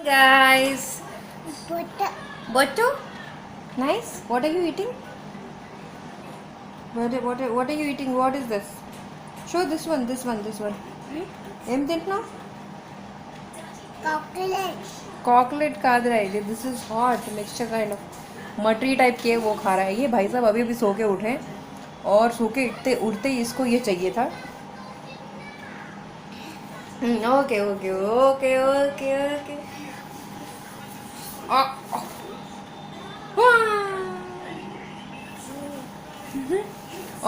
guys. Butter. Butter? Nice. What are you eating? What are you eating? What is this? Show this one. ఏం తింటున్నావు? Chocolate. Chocolate खा रहा है. This is hot mixture kind of मटरी type के वो खा रहा है. ये भाई साहब अभी अभी सो के उठे हैं और सो के उठते ही इसको ये चाहिए था. Okay okay okay okay okay.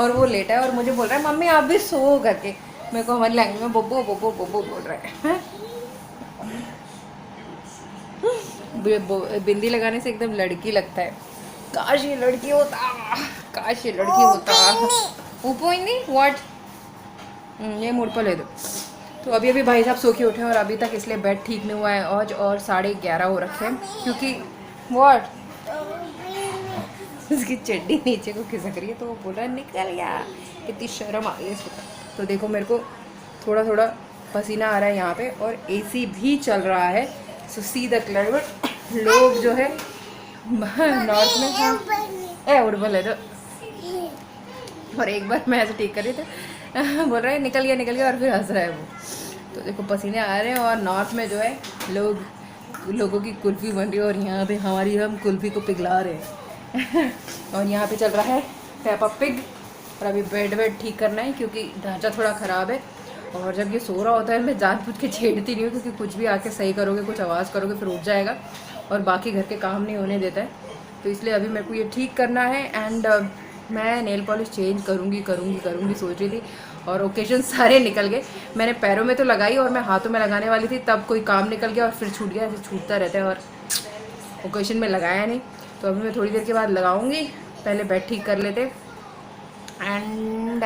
और वो लेटा है और मुझे बोल रहा है मम्मी आप भी सो करके. मेरे को हमारी लैंग्वेज में बोबो बोबो बोबो बोल रहा है. बिंदी लगाने से एकदम लड़की लगता है. काश ये लड़की होता. काश ये लड़की होता. ऊपर नहीं व्हाट. ये मुड़ पर ले दो. तो अभी अभी भाई साहब सो के उठे और अभी तक इसलिए बेड ठीक नहीं हुआ है आज और 11:30 हो रखे हैं क्योंकि व्हाट उसकी चड्डी नीचे को खिसक रही है तो वो बोल रहा है निकल गया. कितनी शर्म आ रही है इसको. तो देखो मेरे को थोड़ा थोड़ा पसीना आ रहा है यहाँ पे और एसी भी चल रहा है. सो सी द क्लाइमेट. लोग जो है नॉर्थ में हाँ उड़ बोले तो. और एक बार मैं ऐसे ठीक कर रही थी बोल रहा है निकल गया और फिर हंस रहा है वो. तो देखो पसीने आ रहे हैं और नॉर्थ में जो है लोगों की कुल्फ़ी बन रही है और यहाँ पे हमारी हम कुल्फ़ी को पिघला रहे हैं. और यहाँ पे चल रहा है पेपा पिग. और अभी बेड ठीक करना है क्योंकि ढांचा थोड़ा ख़राब है. और जब ये सो रहा होता है मैं जानबूझ के छेड़ती नहीं हूँ क्योंकि कुछ भी आके सही करोगे कुछ आवाज़ करोगे फिर उठ जाएगा और बाकी घर के काम नहीं होने देता है. तो इसलिए अभी मेरे को ये ठीक करना है. एंड मैं नेल पॉलिश चेंज करूँगी सोच रही थी और ओकेजन सारे निकल गए. मैंने पैरों में तो लगाई और मैं हाथों में लगाने वाली थी तब कोई काम निकल गया और फिर छूट गया. ऐसे छूटता रहता है और ओकेजन में लगाया नहीं. तो अभी मैं थोड़ी देर के बाद लगाऊंगी. पहले बेड ठीक कर लेते. एंड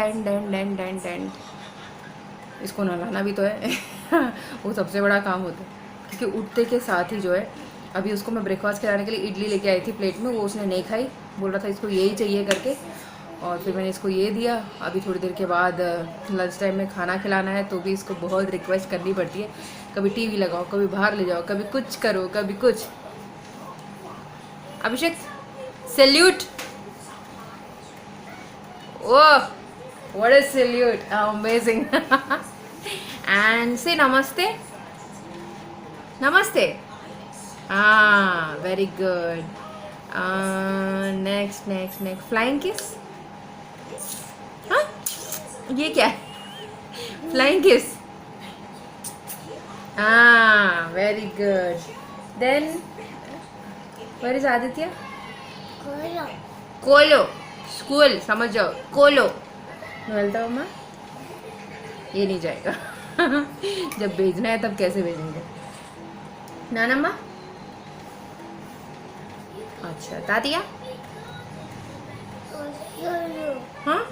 इसको नहलाना भी तो है. वो सबसे बड़ा काम होता है क्योंकि उठते के साथ ही जो है अभी उसको मैं ब्रेकफास्ट खिलाने के लिए इडली लेके आई थी प्लेट में. वो उसने नहीं खाई. बोल रहा था इसको यही चाहिए करके और फिर मैंने इसको ये दिया. अभी थोड़ी देर के बाद लंच टाइम में खाना खिलाना है तो भी इसको बहुत रिक्वेस्ट करनी पड़ती है. कभी टीवी लगाओ, कभी बाहर ले जाओ, कभी कुछ करो, कभी कुछ. Abhishek salute. Oh what a salute. Amazing. And से नमस्ते. हाँ very good. Next flying kiss. हाँ ये क्या है. Flying kiss. हाँ very good. Then where is Aditya. कोलो स्कूल समझ जाओ. कोलो नलता हूँ मैं. ये नहीं जाएगा. जब भेजना है तब कैसे भेजेंगे. नानम्मा. अच्छा तातिया. हाँ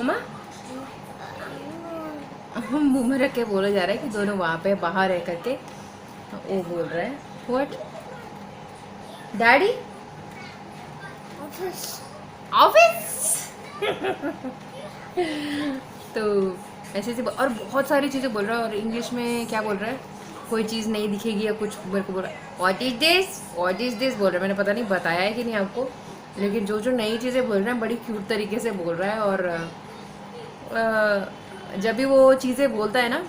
मम्मा मुँह में रख के बोला जा रहा है कि दोनों वहाँ पे बाहर रह करके वो बोल रहे हैं. What daddy office. तो ऐसे और बहुत सारी चीज़ें बोल रहा है और इंग्लिश में क्या बोल रहा है. कोई चीज़ नहीं दिखेगी या कुछ मेरे को बोल रहा है. व्हाट इज़ दिस बोल रहा है. मैंने पता नहीं बताया है कि नहीं आपको लेकिन जो नई चीज़ें बोल रहे हैं बड़ी क्यूट तरीके से बोल रहा है. और जब भी वो चीज़ें बोलता है ना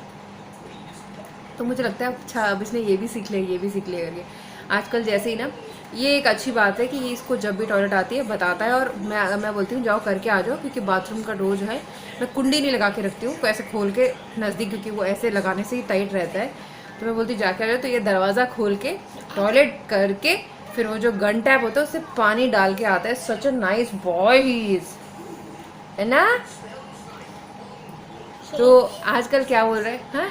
तो मुझे लगता है अच्छा अब इसने ये भी सीख लिया करके. आजकल जैसे ही ना ये एक अच्छी बात है कि इसको जब भी टॉयलेट आती है बताता है और मैं बोलती हूँ जाओ करके आ जाओ क्योंकि बाथरूम का डोर जो है मैं कुंडी नहीं लगा के रखती हूँ ऐसे खोल के नज़दीक क्योंकि वो ऐसे लगाने से ही टाइट रहता है. तो मैं बोलती हूँ जाके आ जाओ. तो ये दरवाज़ा खोल के टॉयलेट करके फिर वो जो गन टैप होता है उससे पानी डाल के आता है. Such a nice boy he is है ना. तो आजकल क्या बोल रहे हैं.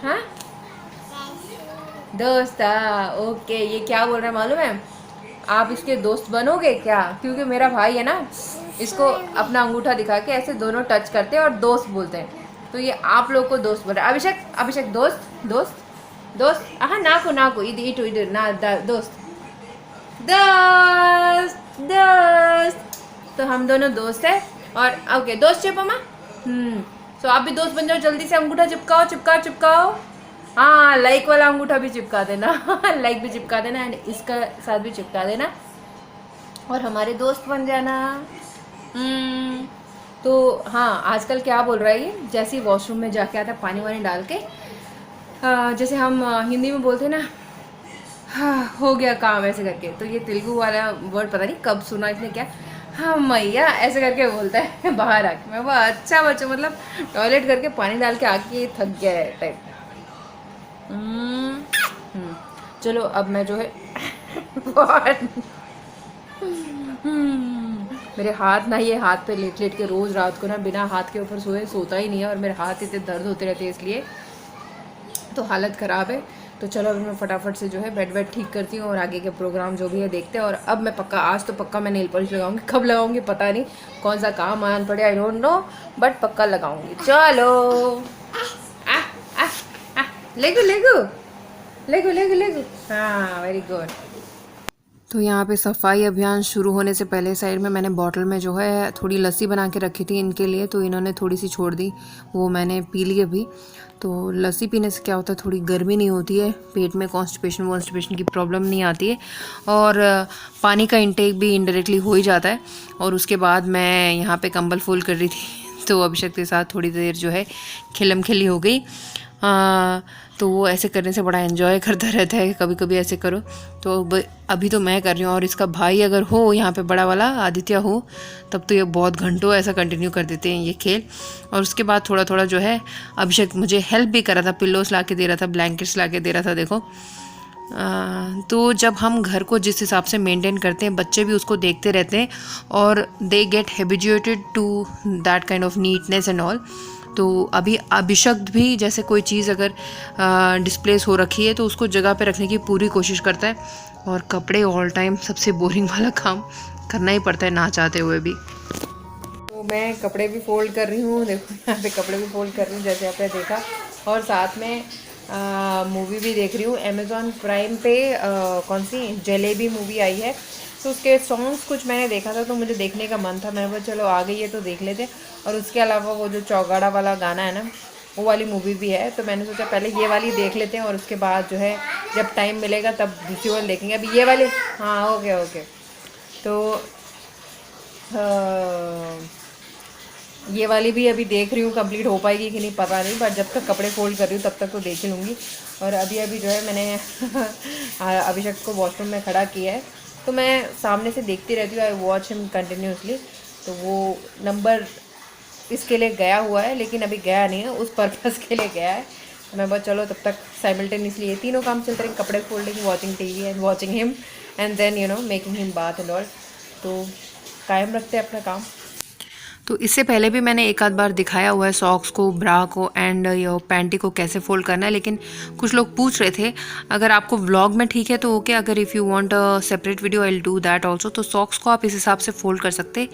हाँ दोस्त. ओके ये क्या बोल रहा है मालूम है. आप इसके दोस्त बनोगे क्या क्योंकि मेरा भाई है ना इसको अपना अंगूठा दिखा के ऐसे दोनों टच करते हैं और दोस्त बोलते हैं. तो ये आप लोग को दोस्त बोल रहा है. अभिषेक दोस्त हाँ नाकू इधर ना दोस्त. तो हम दोनों दोस्त हैं और ओके दोस्त चिपमा. सो आप भी दोस्त बन जाओ. जल्दी से अंगूठा चिपकाओ. हाँ हाँ लाइक वाला अंगूठा भी चिपका देना लाइक भी चिपका देना एंड इसका साथ भी चिपका देना और हमारे दोस्त बन जाना। तो हाँ आजकल क्या बोल रहा है ये, जैसे ही वॉशरूम में जाके आता पानी वानी डाल के, जैसे हम हिंदी में बोलते हैं ना, हाँ हो गया काम ऐसे करके, तो ये तेलुगु वाला वर्ड पता नहीं कब सुना इसने क्या, हाँ मैया ऐसे करके बोलता है बाहर आके। मैं वो अच्छा बच्चा, मतलब टॉयलेट करके पानी डाल के आके थक गया है टाइप। चलो अब मैं जो है मेरे हाथ ना, ये हाथ पे लेट लेट के रोज़ रात को ना बिना हाथ के ऊपर सोए सोता ही नहीं है और मेरे हाथ इतने दर्द होते रहते हैं, इसलिए तो हालत ख़राब है। तो चलो अभी मैं फटाफट से जो है बेड वेड ठीक करती हूँ और आगे के प्रोग्राम जो भी है देखते हैं। और अब मैं पक्का, आज तो पक्का मैं नेल पॉलिश लगाऊंगी, कब लगाऊंगी पता नहीं, कौन सा काम आन पड़े आई डोंट नो, बट पक्का लगाऊंगी। चलो लेगो लेगो लेगो लेगो लेगो, हाँ वेरी गुड। तो यहाँ पे सफाई अभियान शुरू होने से पहले साइड में मैंने बॉटल में जो है थोड़ी लस्सी बना के रखी थी इनके लिए, तो इन्होंने थोड़ी सी छोड़ दी, वो मैंने पी ली अभी। तो लस्सी पीने से क्या होता है, थोड़ी गर्मी नहीं होती है, पेट में कॉन्स्टिपेशन की प्रॉब्लम नहीं आती है और पानी का इंटेक भी इनडायरेक्टली हो ही जाता है। और उसके बाद मैं यहाँ पे कंबल फोल्ड कर रही थी तो अभिषेक के साथ थोड़ी देर जो है खिलम खिली हो गई। तो वो ऐसे करने से बड़ा एंजॉय करता रहता है, कभी कभी ऐसे करो। तो अभी तो मैं कर रही हूँ और इसका भाई अगर हो यहाँ पे बड़ा वाला आदित्य हो, तब तो ये बहुत घंटों ऐसा कंटिन्यू कर देते हैं ये खेल। और उसके बाद थोड़ा थोड़ा जो है अभिषेक मुझे हेल्प भी कर रहा था, पिल्लोस ला के दे रहा था, ब्लैंकेट्स ला के दे रहा था। देखो तो जब हम घर को जिस हिसाब से मेंटेन करते हैं, बच्चे भी उसको देखते रहते हैं और they get habituated to that kind of neatness and all. तो अभी अभिषेक भी जैसे कोई चीज़ अगर डिस्प्लेस हो रखी है तो उसको जगह पे रखने की पूरी कोशिश करता है। और कपड़े ऑल टाइम सबसे बोरिंग वाला काम करना ही पड़ता है ना चाहते हुए भी। तो मैं कपड़े भी फोल्ड कर रही हूँ, देखो यहाँ पे कपड़े भी फोल्ड कर रही हूँ जैसे आपने देखा, और साथ में मूवी भी देख रही हूँ अमेज़ॉन प्राइम पे। कौन सी जलेबी मूवी आई है, तो उसके सॉन्ग्स कुछ मैंने देखा था तो मुझे देखने का मन था, मैंने बोला चलो आ गई है तो देख लेते। और उसके अलावा वो जो चौगाड़ा वाला गाना है ना, वो वाली मूवी भी है, तो मैंने सोचा पहले ये वाली देख लेते हैं और उसके बाद जो है जब टाइम मिलेगा तब दूसरी वाली देखेंगे। अभी ये वाली, हाँ ओके ओके, तो ये वाली भी अभी देख रही हूँ, कंप्लीट हो पाएगी कि नहीं पता नहीं, बट जब तक कपड़े फोल्ड कर रही हूँ तब तक तो देख ही लूँगी। और अभी जो है मैंने अभिषेक को वॉशरूम में खड़ा किया है, तो मैं सामने से देखती रहती हूँ, आई वॉच हिम कंटिन्यूसली। तो वो नंबर इसके लिए गया हुआ है लेकिन अभी गया नहीं है, उस पर्पज़ के लिए गया है। तो मैं बस चलो तब तक साइमल्टेनियसली ये तीनों काम चलते रहेंगे, कपड़े folding, watching TV and watching him and then you know making him bath and all. तो कायम रखते हैं अपना काम। तो इससे पहले भी मैंने एक आध बार दिखाया हुआ है सॉक्स को, ब्रा को एंड ये पैंटी को कैसे फोल्ड करना है, लेकिन कुछ लोग पूछ रहे थे अगर आपको व्लॉग में ठीक है तो ओके, अगर if you want a separate video I will do that also. तो सॉक्स को आप इस हिसाब से फोल्ड कर सकते,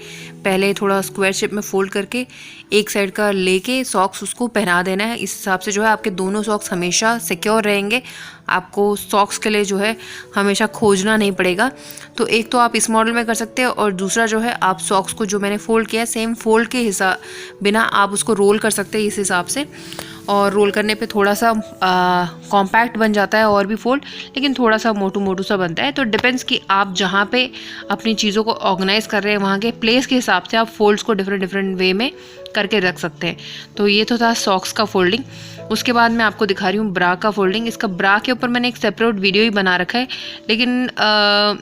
पहले थोड़ा स्क्वायर शेप में फोल्ड करके एक साइड का लेके सॉक्स उसको पहना देना है। इस हिसाब से जो है आपके दोनों सॉक्स हमेशा सिक्योर रहेंगे, आपको सॉक्स के लिए जो है हमेशा खोजना नहीं पड़ेगा। तो एक तो आप इस मॉडल में कर सकते हैं और दूसरा जो है आप सॉक्स को जो मैंने फोल्ड किया है सेम फोल्ड के हिसाब बिना आप उसको रोल कर सकते हैं इस हिसाब से। और रोल करने पे थोड़ा सा कॉम्पैक्ट बन जाता है और भी फोल्ड, लेकिन थोड़ा सा मोटू मोटू सा बनता है। तो डिपेंड्स कि आप जहाँ पे अपनी चीज़ों को ऑर्गेनाइज कर रहे हैं वहाँ के प्लेस के हिसाब से आप फोल्ड्स को डिफरेंट डिफरेंट वे में करके रख सकते हैं। तो ये तो था सॉक्स का फोल्डिंग। उसके बाद मैं आपको दिखा रही हूँ ब्रा का फोल्डिंग। इसका ब्रा के ऊपर मैंने एक सेपरेट वीडियो ही बना रखा है, लेकिन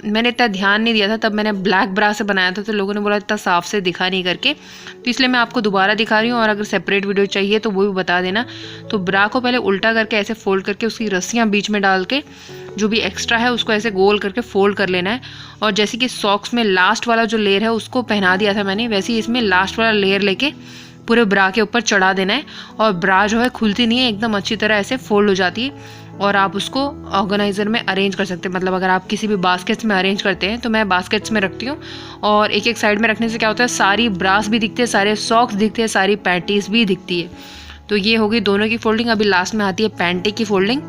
मैंने इतना ध्यान नहीं दिया था, तब मैंने ब्लैक ब्रा से बनाया था तो लोगों ने बोला इतना साफ से दिखा नहीं करके, तो इसलिए मैं आपको दोबारा दिखा रही हूँ। और अगर सेपरेट वीडियो चाहिए तो वो भी बता देना। तो ब्रा को पहले उल्टा करके ऐसे फोल्ड करके उसकी रस्सियाँ बीच में डाल के जो भी एक्स्ट्रा है उसको ऐसे गोल करके फोल्ड कर लेना है। और जैसे कि सॉक्स में लास्ट वाला जो लेयर है उसको पहना दिया था मैंने, वैसे ही इसमें लास्ट वाला लेयर लेके पूरे ब्रा के ऊपर चढ़ा देना है। और ब्रा जो है खुलती नहीं है, एकदम अच्छी तरह ऐसे फोल्ड हो जाती है और आप उसको ऑर्गेनाइजर में अरेंज कर सकते हैं। मतलब अगर आप किसी भी बास्केट्स में अरेंज करते हैं, तो मैं बास्केट्स में रखती हूँ और एक एक साइड में रखने से क्या होता है सारी ब्रास भी दिखती है, सारे सॉक्स दिखते हैं, सारी पैंटीज भी दिखती है। तो ये होगी दोनों की फोल्डिंग। अभी लास्ट में आती है पैंटी की फोल्डिंग।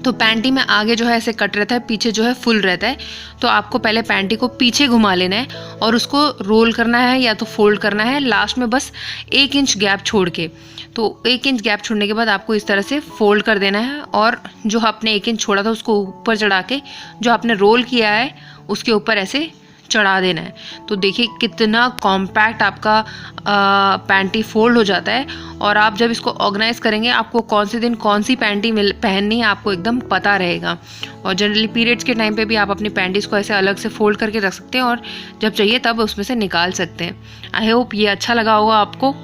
तो पैंटी में आगे जो है ऐसे कट रहता है, पीछे जो है फुल रहता है। तो आपको पहले पैंटी को पीछे घुमा लेना है और उसको रोल करना है या तो फोल्ड करना है लास्ट में बस 1 इंच गैप छोड़ के। तो 1 इंच गैप छोड़ने के बाद आपको इस तरह से फोल्ड कर देना है और जो आपने 1 इंच छोड़ा था उसको ऊपर चढ़ा के जो आपने रोल किया है उसके ऊपर ऐसे चढ़ा देना है। तो देखिए कितना कॉम्पैक्ट आपका पैंटी फोल्ड हो जाता है। और आप जब इसको ऑर्गेनाइज करेंगे आपको कौन से दिन कौन सी पैंटी पहननी है आपको एकदम पता रहेगा। और जनरली पीरियड्स के टाइम पे भी आप अपनी पैंटीज़ को ऐसे अलग से फोल्ड करके रख सकते हैं और जब चाहिए तब उसमें से निकाल सकते हैं। आई होप ये अच्छा लगा होगा आपको।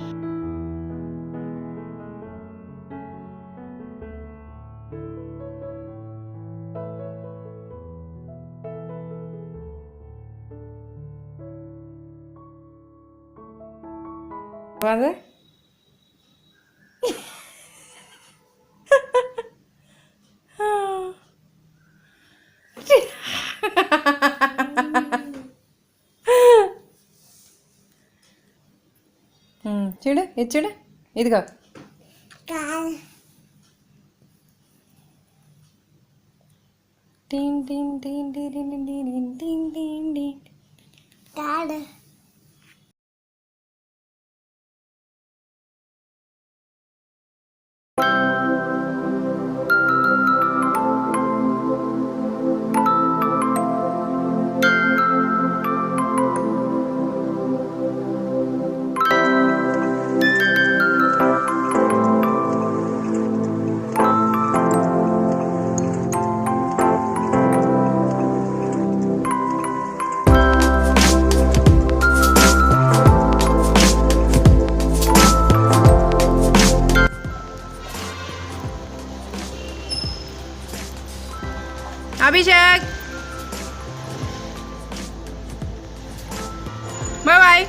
చూడు ఇది చూడు ఇదిగో టీన్ టీన్ టీన్ టీన్ టీన్ టీన్ టీన్ టీన్ టీన్ अभिषेक बाय बाय।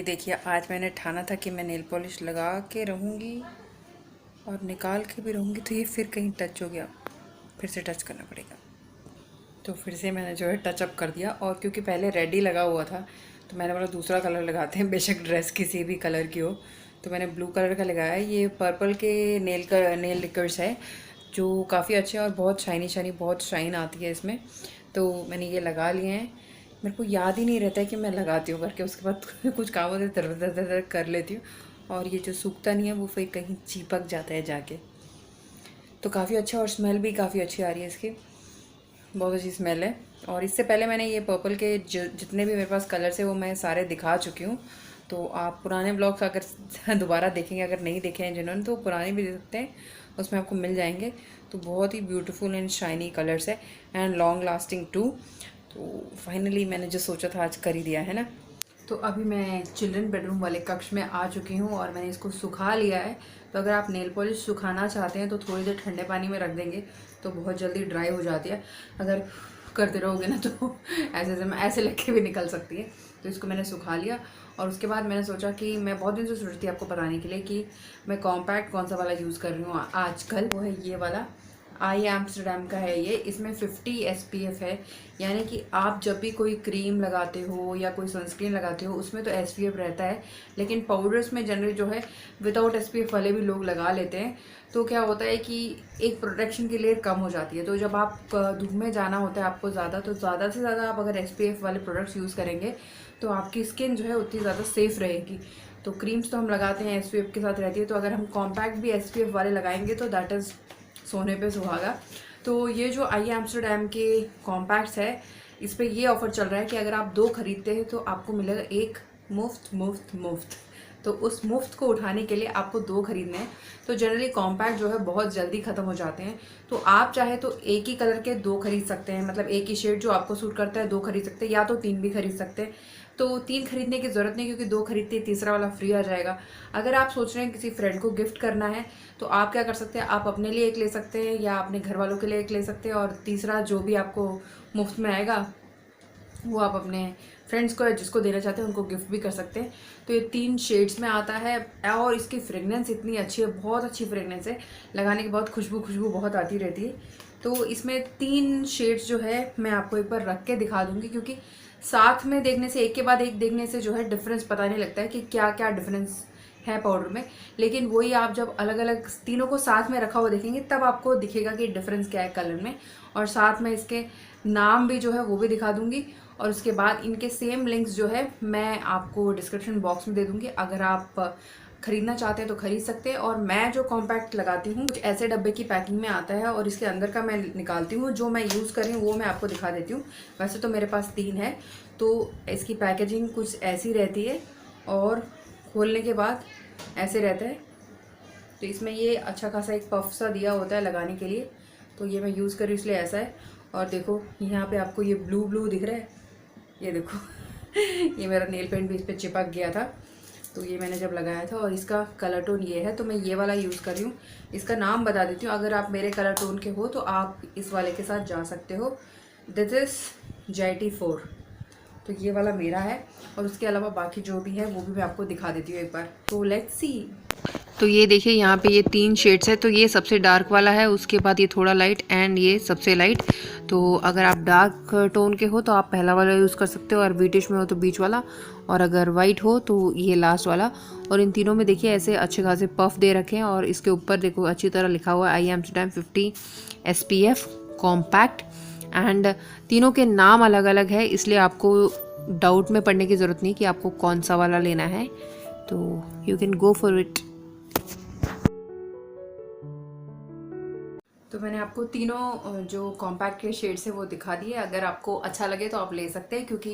देखिए आज मैंने ठाना था कि मैं नेल पॉलिश लगा के रहूँगी और निकाल के भी रहूँगी, तो ये फिर कहीं टच हो गया, फिर से टच करना पड़ेगा। तो फिर से मैंने जो है टचअप कर दिया। और क्योंकि पहले रेड ही लगा हुआ था तो मैंने बोला दूसरा कलर लगाते हैं, बेशक ड्रेस किसी भी कलर की हो। तो मैंने ब्लू कलर का लगाया है। ये पर्पल के नेल लिकर्स है जो काफ़ी अच्छे और बहुत शाइनी बहुत शाइन आती है इसमें। तो मैंने ये लगा लिए हैं। मेरे को याद ही नहीं रहता है कि मैं लगाती हूँ करके, उसके बाद कुछ काम होते तर कर लेती हूँ और ये जो सूखता नहीं है वो फिर कहीं चिपक जाता है जाके। तो काफ़ी अच्छा और स्मेल भी काफ़ी अच्छी आ रही है इसकी, बहुत अच्छी स्मेल है। और इससे पहले मैंने ये पर्पल के जितने भी मेरे पास कलर्स है वो मैं सारे दिखा चुकी हूँ। तो आप पुराने ब्लॉग्स अगर दोबारा देखेंगे, अगर नहीं देखे हैं जिन्होंने, तो पुराने भी देख सकते हैं, उसमें आपको मिल जाएंगे। तो बहुत ही ब्यूटीफुल एंड शाइनी कलर्स है एंड लॉन्ग लास्टिंग टू। तो फाइनली मैंने जो सोचा था आज कर ही दिया है ना। तो अभी मैं चिल्ड्रन बेडरूम वाले कक्ष में आ चुकी हूँ और मैंने इसको सुखा लिया है। तो अगर आप नेल पॉलिश सुखाना चाहते हैं तो थोड़ी देर ठंडे पानी में रख देंगे तो बहुत जल्दी ड्राई हो जाती है। अगर करते रहोगे ना तो ऐसे लग के भी निकल सकती है। तो इसको मैंने सुखा लिया और उसके बाद मैंने सोचा कि मैं बहुत दिन से सोच रही थी आपको बताने के लिए कि मैं कॉम्पैक्ट कौन सा वाला यूज़ कर रही हूँ आजकल। वो है ये वाला, आई एम्स्टरडैम का है ये। इसमें 50 SPF है, यानी कि आप जब भी कोई क्रीम लगाते हो या कोई सनस्क्रीन लगाते हो उसमें तो SPF रहता है, लेकिन पाउडर्स में जनरली जो है विदाउट SPF वाले भी लोग लगा लेते हैं। तो क्या होता है कि एक प्रोटेक्शन की लेयर कम हो जाती है। तो जब आप धूप में जाना होता है आपको ज़्यादा, तो ज़्यादा से ज़्यादा आप अगर SPF वाले प्रोडक्ट्स यूज़ करेंगे तो आपकी स्किन जो है उतनी ज़्यादा सेफ़ रहेगी। तो क्रीम्स तो हम लगाते हैं SPF के साथ रहती है, तो अगर हम कॉम्पैक्ट भी SPF वाले लगाएंगे तो दैट इज़ सोने पे सुहागा। तो ये जो आई एम्स्टरडैम के कॉम्पैक्ट्स है, इस पर ये ऑफ़र चल रहा है कि अगर आप 2 खरीदते हैं तो आपको मिलेगा 1 मुफ्त। तो उस मुफ्त को उठाने के लिए आपको 2 खरीदने हैं। तो जनरली कॉम्पैक्ट जो है बहुत जल्दी ख़त्म हो जाते हैं, तो आप चाहे तो एक ही कलर के 2 खरीद सकते हैं, मतलब एक ही शेड जो आपको सूट करता है 2 खरीद सकते हैं, या तो 3 भी खरीद सकते हैं। तो 3 खरीदने की ज़रूरत नहीं, क्योंकि 2 खरीदते ही तीसरा वाला फ्री आ जाएगा। अगर आप सोच रहे हैं किसी फ्रेंड को गिफ्ट करना है तो आप क्या कर सकते हैं, आप अपने लिए एक ले सकते हैं या अपने घर वालों के लिए एक ले सकते हैं, और तीसरा जो भी आपको मुफ्त में आएगा वो आप अपने फ्रेंड्स को या जिसको देना चाहते हैं उनको गिफ्ट भी कर सकते हैं। तो ये 3 शेड्स में आता है, और इसकी फ्रेगनेंस इतनी अच्छी है, बहुत अच्छी फ्रेगनेंस है, लगाने के बाद खुशबू बहुत आती रहती है। तो इसमें 3 शेड्स जो है मैं आपको एक बार रख के दिखा दूंगी, क्योंकि साथ में देखने से, एक के बाद एक देखने से जो है डिफरेंस पता नहीं लगता है कि क्या क्या डिफरेंस है पाउडर में। लेकिन वही आप जब अलग अलग तीनों को साथ में रखा हुआ देखेंगे तब आपको दिखेगा कि डिफरेंस क्या है कलर में। और साथ में इसके नाम भी जो है वो भी दिखा दूंगी, और उसके बाद इनके सेम लिंक्स जो है मैं आपको डिस्क्रिप्शन बॉक्स में दे दूंगी। अगर आप खरीदना चाहते हैं तो खरीद सकते हैं। और मैं जो कॉम्पैक्ट लगाती हूँ कुछ ऐसे डब्बे की पैकिंग में आता है, और इसके अंदर का मैं निकालती हूँ, जो मैं यूज़ कर रही हूँ वो मैं आपको दिखा देती हूँ। वैसे तो मेरे पास 3 है, तो इसकी पैकेजिंग कुछ ऐसी रहती है, और खोलने के बाद ऐसे रहता है। तो इसमें ये अच्छा खासा एक पफ सा दिया होता है लगाने के लिए, तो ये मैं यूज़ कर रही हूँ इसलिए ऐसा है। और देखो यहाँ पे आपको ये ब्लू दिख रहा है, ये देखो ये मेरा नेल पेंट भी इस पर चिपक गया था, तो ये मैंने जब लगाया था। और इसका कलर टोन ये है, तो मैं ये वाला यूज़ कर रही हूँ। इसका नाम बता देती हूँ, अगर आप मेरे कलर टोन के हो तो आप इस वाले के साथ जा सकते हो। दिस इज़ JT4, तो ये वाला मेरा है। और उसके अलावा बाकी जो भी है वो भी मैं आपको दिखा देती हूँ एक बार। तो लेट्स सी। तो ये देखिए यहाँ पे ये 3 शेड्स है, तो ये सबसे डार्क वाला है, उसके बाद ये थोड़ा लाइट, एंड ये सबसे लाइट। तो अगर आप डार्क टोन के हो तो आप पहला वाला यूज़ कर सकते हो, और बीटिश में हो तो बीच वाला, और अगर वाइट हो तो ये लास्ट वाला। और इन तीनों में देखिए ऐसे अच्छे खासे पफ दे रखे हैं, और इसके ऊपर देखो अच्छी तरह लिखा हुआ है IM 50 SPF कॉम्पैक्ट। एंड तीनों के नाम अलग अलग है, इसलिए आपको डाउट में पड़ने की ज़रूरत नहीं कि आपको कौन सा वाला लेना है, तो you can go for it. तो मैंने आपको तीनों जो कॉम्पैक्ट के शेड्स है वो दिखा दिए। अगर आपको अच्छा लगे तो आप ले सकते हैं, क्योंकि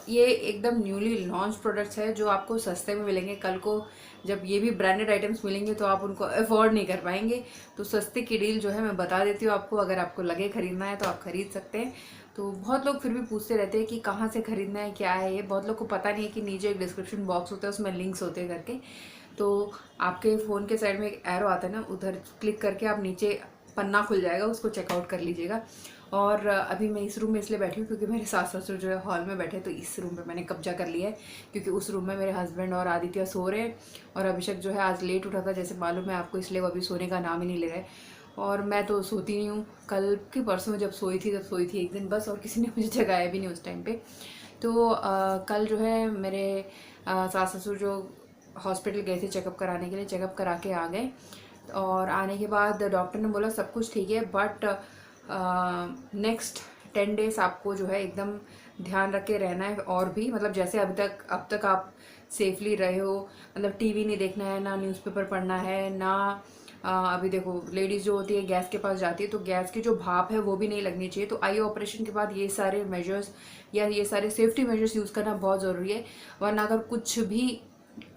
ये एकदम न्यूली लॉन्च प्रोडक्ट्स है जो आपको सस्ते में मिलेंगे। कल को जब ये भी ब्रांडेड आइटम्स मिलेंगे तो आप उनको अफोर्ड नहीं कर पाएंगे। तो सस्ते की डील जो है मैं बता देती हूँ आपको, अगर आपको लगे खरीदना है तो आप खरीद सकते हैं। तो बहुत लोग फिर भी पूछते रहते हैं कि कहाँ से खरीदना है, क्या है ये, बहुत लोग को पता नहीं है कि नीचे एक डिस्क्रिप्शन बॉक्स होता है, उसमें लिंक्स होते हैं करके। तो आपके फ़ोन के साइड में एक एरो आता है ना, उधर क्लिक करके आप नीचे पन्ना खुल जाएगा, उसको चेकआउट कर लीजिएगा। और अभी मैं इस रूम में इसलिए बैठी हूँ क्योंकि मेरे सास ससुर जो है हॉल में बैठे, तो इस रूम पे मैंने कब्जा कर लिया है, क्योंकि उस रूम में मेरे हस्बैंड और आदित्य सो रहे हैं। और अभिषेक जो है आज लेट उठा था, जैसे मालूम है आपको, इसलिए वो अभी सोने का नाम ही नहीं ले रहे। और मैं तो सोती नहीं हूँ, कल की परसों जब सोई थी तब सोई थी एक दिन बस, और किसी ने मुझे जगाया भी नहीं उस टाइम पे। तो कल जो है मेरे सास ससुर जो हॉस्पिटल गए थे चेकअप कराने के लिए, चेकअप करा के आ गए। और आने के बाद डॉक्टर ने बोला सब कुछ ठीक है, बट नेक्स्ट 10 डेज़ आपको जो है एकदम ध्यान रख के रहना है। और भी मतलब जैसे अब तक आप सेफली रहे हो, मतलब टीवी नहीं देखना है, ना न्यूज़पेपर पढ़ना है, ना अभी देखो लेडीज़ जो होती है गैस के पास जाती है तो गैस की जो भाप है वो भी नहीं लगनी चाहिए। तो आई ऑपरेशन के बाद ये सारे मेजर्स या ये सारे सेफ्टी मेजर्स यूज़ करना बहुत ज़रूरी है, वरना अगर कुछ भी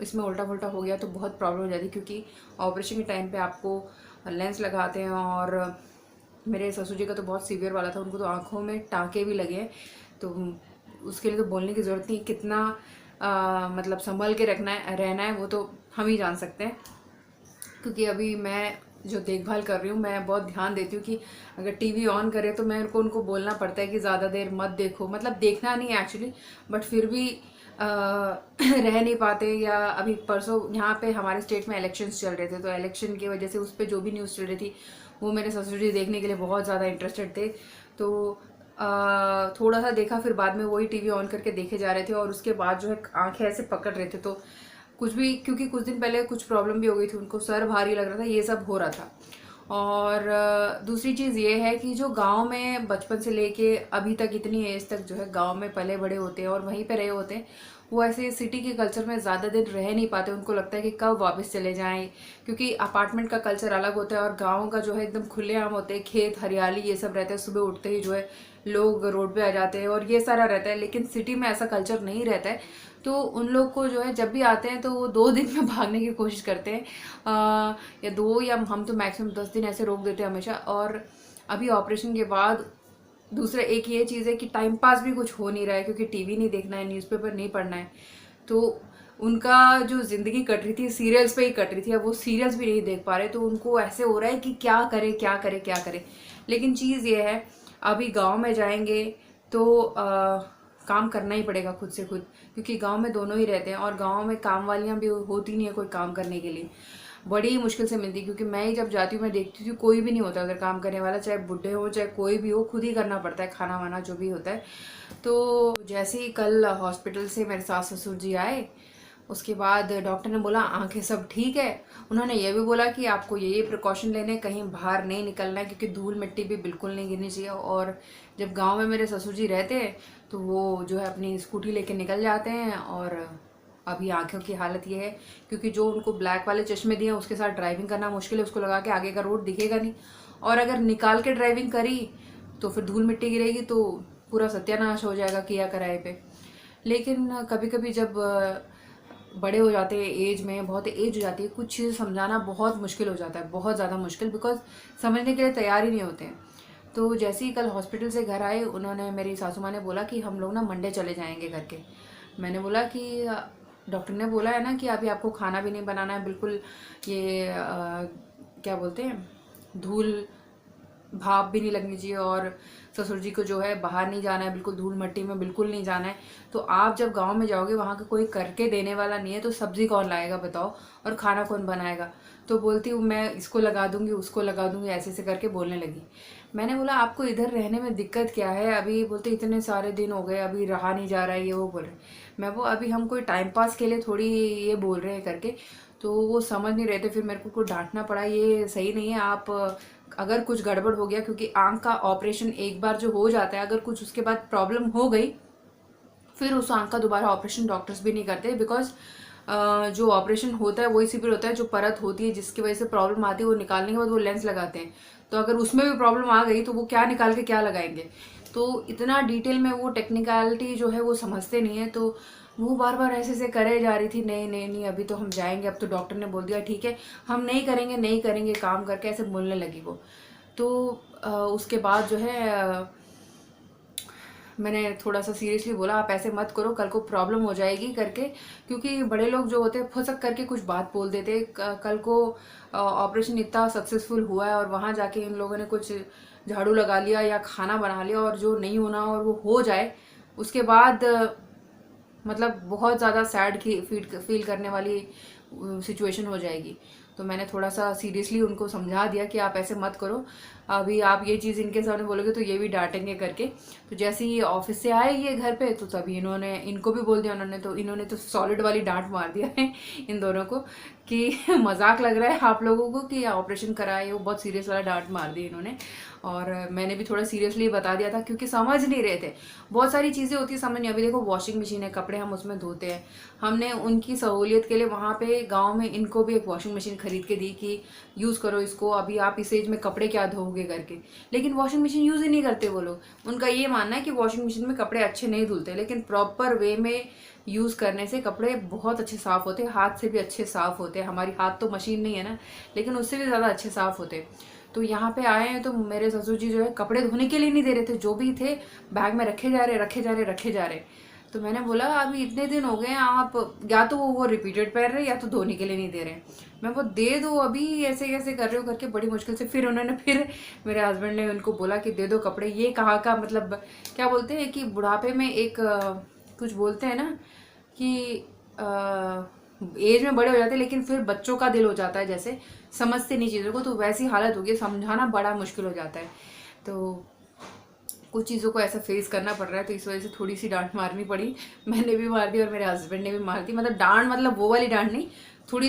इसमें उल्टा पुल्टा हो गया तो बहुत प्रॉब्लम हो जाती है। क्योंकि ऑपरेशन के टाइम पे आपको लेंस लगाते हैं, और मेरे ससुर जी का तो बहुत सीवियर वाला था, उनको तो आँखों में टाँके भी लगे हैं। तो उसके लिए तो बोलने की ज़रूरत नहीं, कितना मतलब संभल के रहना है वो तो हम ही जान सकते हैं। क्योंकि अभी मैं जो देखभाल कर रही हूँ मैं बहुत ध्यान देती हूँ कि अगर टीवी ऑन करे तो मैं उनको बोलना पड़ता है कि ज़्यादा देर मत देखो, मतलब देखना नहीं है एक्चुअली, बट फिर भी रह नहीं पाते। या अभी परसों यहाँ पे हमारे स्टेट में इलेक्शंस चल रहे थे, तो इलेक्शन की वजह से उस पर जो भी न्यूज़ चल रही थी वो मेरे ससुर जी देखने के लिए बहुत ज़्यादा इंटरेस्टेड थे। तो थोड़ा सा देखा, फिर बाद में वही टीवी ऑन करके देखे जा रहे थे, और उसके बाद जो है आंखें ऐसे पकड़ रहे थे। तो कुछ भी, क्योंकि कुछ दिन पहले कुछ प्रॉब्लम भी हो गई थी, उनको सर भारी लग रहा था, ये सब हो रहा था। और दूसरी चीज़ ये है कि जो गांव में बचपन से लेके अभी तक इतनी एज तक जो है गांव में पले बड़े होते हैं और वहीं पे रहे होते हैं, वो ऐसे सिटी के कल्चर में ज़्यादा दिन रह नहीं पाते। उनको लगता है कि कब वापस चले जाएं, क्योंकि अपार्टमेंट का कल्चर अलग होता है और गाँव का जो है एकदम खुलेआम होते हैं, खेत हरियाली ये सब रहता है, सुबह उठते ही जो है लोग रोड पे आ जाते हैं और ये सारा रहता है। लेकिन सिटी में ऐसा कल्चर नहीं रहता है, तो उन लोग को जो है जब भी आते हैं तो वो 2 दिन में भागने की कोशिश करते हैं, या 2, या हम तो मैक्सिमम 10 दिन ऐसे रोक देते हैं हमेशा। और अभी ऑपरेशन के बाद दूसरा एक ये चीज़ है कि टाइम पास भी कुछ हो नहीं रहा है, क्योंकि टीवी नहीं देखना है, न्यूज़पेपर नहीं पढ़ना है। तो उनका जो ज़िंदगी कट रही थी सीरियल्स पे ही कट रही थी, अब वो सीरियल्स भी नहीं देख पा रहे, तो उनको ऐसे हो रहा है कि क्या करे क्या करे क्या करे। लेकिन चीज़ ये है, अभी गांव में जाएंगे तो काम करना ही पड़ेगा खुद से खुद, क्योंकि गांव में दोनों ही रहते हैं और गांव में काम वालियाँ भी होती नहीं है कोई काम करने के लिए, बड़ी मुश्किल से मिलती है। क्योंकि मैं ही जब जाती हूँ मैं देखती हूँ कोई भी नहीं होता उधर काम करने वाला, चाहे बुढ़े हो चाहे कोई भी हो, खुद ही करना पड़ता है खाना वाना जो भी होता है। तो जैसे ही कल हॉस्पिटल से मेरे सास ससुर जी आए, उसके बाद डॉक्टर ने बोला आंखें सब ठीक है। उन्होंने ये भी बोला कि आपको ये प्रिकॉशन लेने, कहीं बाहर नहीं निकलना है, क्योंकि धूल मिट्टी भी बिल्कुल नहीं गिरनी चाहिए। और जब गांव में मेरे ससुर जी रहते हैं तो वो जो है अपनी स्कूटी लेके निकल जाते हैं। और अभी आंखों की हालत ये है, क्योंकि जो उनको ब्लैक वाले चश्मे दिए उसके साथ ड्राइविंग करना मुश्किल है, उसको लगा के आगे का रोड दिखेगा नहीं, और अगर निकाल के ड्राइविंग करी तो फिर धूल मिट्टी गिरेगी तो पूरा सत्यानाश हो जाएगा किया कराए पे। लेकिन कभी कभी जब बड़े हो जाते हैं, एज में बहुत एज हो जाती है, कुछ चीज़ें समझाना बहुत मुश्किल हो जाता है, बहुत ज़्यादा मुश्किल, बिकॉज समझने के लिए तैयार ही नहीं होते हैं। तो जैसे ही कल हॉस्पिटल से घर आए, उन्होंने, मेरी सासू माँ ने बोला कि हम लोग ना मंडे चले जाएंगे करके। मैंने बोला कि डॉक्टर ने बोला है ना कि अभी आपको खाना भी नहीं बनाना है, बिल्कुल ये क्या बोलते हैं, धूल भाप भी नहीं लगनी चाहिए, और ससुर जी को जो है बाहर नहीं जाना है, बिल्कुल धूल मट्टी में बिल्कुल नहीं जाना है। तो आप जब गांव में जाओगे वहाँ का कोई करके देने वाला नहीं है, तो सब्जी कौन लाएगा बताओ, और खाना कौन बनाएगा। तो बोलती हूँ मैं इसको लगा दूंगी उसको लगा दूंगी, ऐसे ऐसे करके बोलने लगी। मैंने बोला आपको इधर रहने में दिक्कत क्या है, अभी बोलते इतने सारे दिन हो गए अभी रहा नहीं जा रहा है, ये वो बोल रहे। मैं वो अभी हम कोई टाइम पास के लिए थोड़ी ये बोल रहे हैं करके, तो वो समझ नहीं रहे थे। फिर मेरे को डांटना पड़ा, ये सही नहीं है, आप अगर कुछ गड़बड़ हो गया, क्योंकि आंख का ऑपरेशन एक बार जो हो जाता है, अगर कुछ उसके बाद प्रॉब्लम हो गई फिर उस आंख का दोबारा ऑपरेशन डॉक्टर्स भी नहीं करते, बिकॉज जो ऑपरेशन होता है वही सिर्फ होता है, जो परत होती है जिसकी वजह से प्रॉब्लम आती है वो निकालने के बाद वो लेंस लगाते हैं। तो अगर उसमें भी प्रॉब्लम आ गई तो वो क्या निकाल के क्या लगाएंगे। तो इतना डिटेल में वो टेक्निकलिटी जो है वो समझते नहीं है। तो वो बार बार ऐसे ऐसे करे जा रही थी, नहीं नहीं नहीं अभी तो हम जाएंगे, अब तो डॉक्टर ने बोल दिया ठीक है हम नहीं करेंगे नहीं करेंगे काम करके, ऐसे बोलने लगी वो। तो उसके बाद जो है मैंने थोड़ा सा सीरियसली बोला आप ऐसे मत करो, कल को प्रॉब्लम हो जाएगी करके, क्योंकि बड़े लोग जो होते हैं फुसक करके कुछ बात बोल देते। कल को ऑपरेशन इतना सक्सेसफुल हुआ है और वहाँ जाके इन लोगों ने कुछ झाड़ू लगा लिया या खाना बना लिया और जो नहीं होना और वो हो जाए, उसके बाद मतलब बहुत ज़्यादा सैड फील करने वाली सिचुएशन हो जाएगी। तो मैंने थोड़ा सा सीरियसली उनको समझा दिया कि आप ऐसे मत करो, अभी आप ये चीज़ इनके सामने बोलोगे तो ये भी डांटेंगे करके। तो जैसे ही ऑफिस से आए ये घर पे तो तभी इनको भी बोल दिया उन्होंने, तो इन्होंने तो सॉलिड वाली डांट मार दिया है इन दोनों को कि मजाक लग रहा है आप लोगों को कि ऑपरेशन कराए, वो बहुत सीरियस वाला डांट मार दी इन्होंने। और मैंने भी थोड़ा सीरियसली बता दिया था क्योंकि समझ नहीं रहे थे, बहुत सारी चीज़ें होती है समझ नहीं। अभी देखो वॉशिंग मशीन है, कपड़े हम उसमें धोते हैं, हमने उनकी सहूलियत के लिए वहाँ पे गांव में इनको भी एक वॉशिंग मशीन खरीद के दी कि यूज़ करो इसको, अभी आप इस एज में कपड़े क्या धोगे करके। लेकिन वॉशिंग मशीन यूज़ ही नहीं करते वो लोग। उनका ये मानना है कि वॉशिंग मशीन में कपड़े अच्छे नहीं धुलते, लेकिन प्रॉपर वे में यूज़ करने से कपड़े बहुत अच्छे साफ़ होते हैं, हाथ से भी अच्छे साफ़ होते हैं। हमारी हाथ तो मशीन नहीं है ना, लेकिन उससे भी ज़्यादा अच्छे साफ़ होते हैं। तो यहाँ पे आए हैं तो मेरे ससुर जी जो है कपड़े धोने के लिए नहीं दे रहे थे, जो भी थे बैग में रखे जा रहे रखे जा रहे रखे जा रहे। तो मैंने बोला अभी इतने दिन हो गए आप या तो वो रिपीटेड पहन रहे या तो धोने के लिए नहीं दे रहे, मैं वो दे दो अभी, ऐसे कैसे कर रहे हो करके बड़ी मुश्किल से फिर उन्होंने फिर मेरे हस्बैंड ने उनको बोला कि दे दो कपड़े। ये कहाँ का मतलब क्या बोलते हैं कि बुढ़ापे में एक कुछ बोलते हैं ना कि एज में बड़े हो जाते हैं लेकिन फिर बच्चों का दिल हो जाता है, जैसे समझते नहीं चीज़ों को, तो वैसी हालत होगी, समझाना बड़ा मुश्किल हो जाता है। तो कुछ चीज़ों को ऐसा फेस करना पड़ रहा है, तो इस वजह से थोड़ी सी डांट मारनी पड़ी। मैंने भी मार दी और मेरे हस्बैंड ने भी मार दी, मतलब डांट मतलब वो वाली डांट नहीं, थोड़ी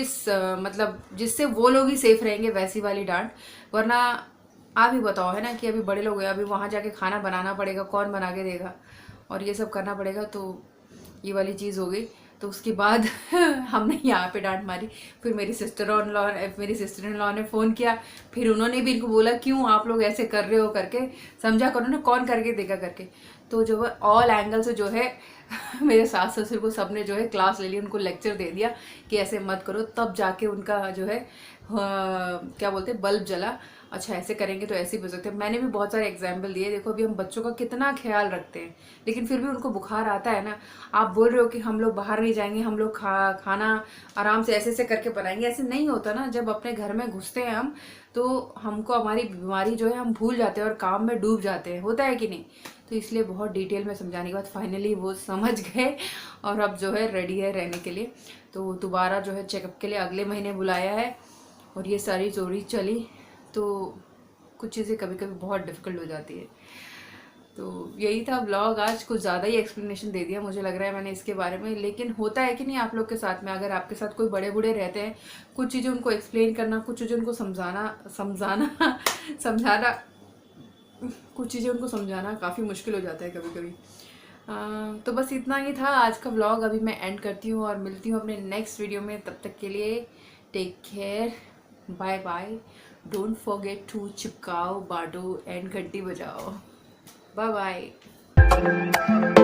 मतलब जिससे वो लोग ही सेफ रहेंगे वैसी वाली डांट। वरना आप ही बताओ है ना कि अभी बड़े लोग हैं, अभी वहाँ जाके खाना बनाना पड़ेगा, कौन बना के देगा, और ये सब करना पड़ेगा, तो ये वाली चीज़ हो गई। तो उसके बाद हमने यहाँ पे डांट मारी। फिर मेरी सिस्टर इन लॉ ने फ़ोन किया, फिर उन्होंने भी इनको बोला क्यों आप लोग ऐसे कर रहे हो करके, समझा करो ना कौन करके देगा करके। तो जो है ऑल एंगल से जो है मेरे सास ससुर को सबने जो है क्लास ले ली, उनको लेक्चर दे दिया कि ऐसे मत करो, तब जाके उनका जो है क्या बोलते हैं बल्ब जला। अच्छा ऐसे करेंगे तो ऐसे ही हो सकते हैं। मैंने भी बहुत सारे एग्जाम्पल दिए। देखो अभी हम बच्चों का कितना ख्याल रखते हैं, लेकिन फिर भी उनको बुखार आता है ना। आप बोल रहे हो कि हम लोग बाहर नहीं जाएंगे, हम लोग खाना आराम से ऐसे ऐसे करके बनाएंगे, ऐसे नहीं होता ना। जब अपने घर में घुसते हैं हम, तो हमको हमारी बीमारी जो है हम भूल जाते हैं और काम में डूब जाते हैं, होता है कि नहीं। तो इसलिए बहुत डिटेल में समझाने के बाद फाइनली वो समझ गए और अब जो है रेडी है रहने के लिए। तो दोबारा जो है चेकअप के लिए अगले महीने बुलाया है। और ये सारी जोड़ी चली तो कुछ चीज़ें कभी कभी बहुत डिफ़िकल्ट हो जाती है। तो यही था ब्लॉग आज। कुछ ज़्यादा ही एक्सप्लेनेशन दे दिया मुझे लग रहा है मैंने इसके बारे में, लेकिन होता है कि नहीं आप लोग के साथ में, अगर आपके साथ कोई बड़े बूढ़े रहते हैं, कुछ चीज़ें उनको एक्सप्लेन करना, कुछ चीज़ें उनको समझाना समझाना कुछ चीज़ें उनको समझाना काफ़ी मुश्किल हो जाता है कभी कभी। तो बस इतना ही था आज का व्लॉग। अभी मैं एंड करती हूँ और मिलती हूँ अपने नेक्स्ट वीडियो में। तब तक के लिए take care, bye bye. Don't forget to चिपकाओ, बांटो एंड घंटी बजाओ। Bye bye.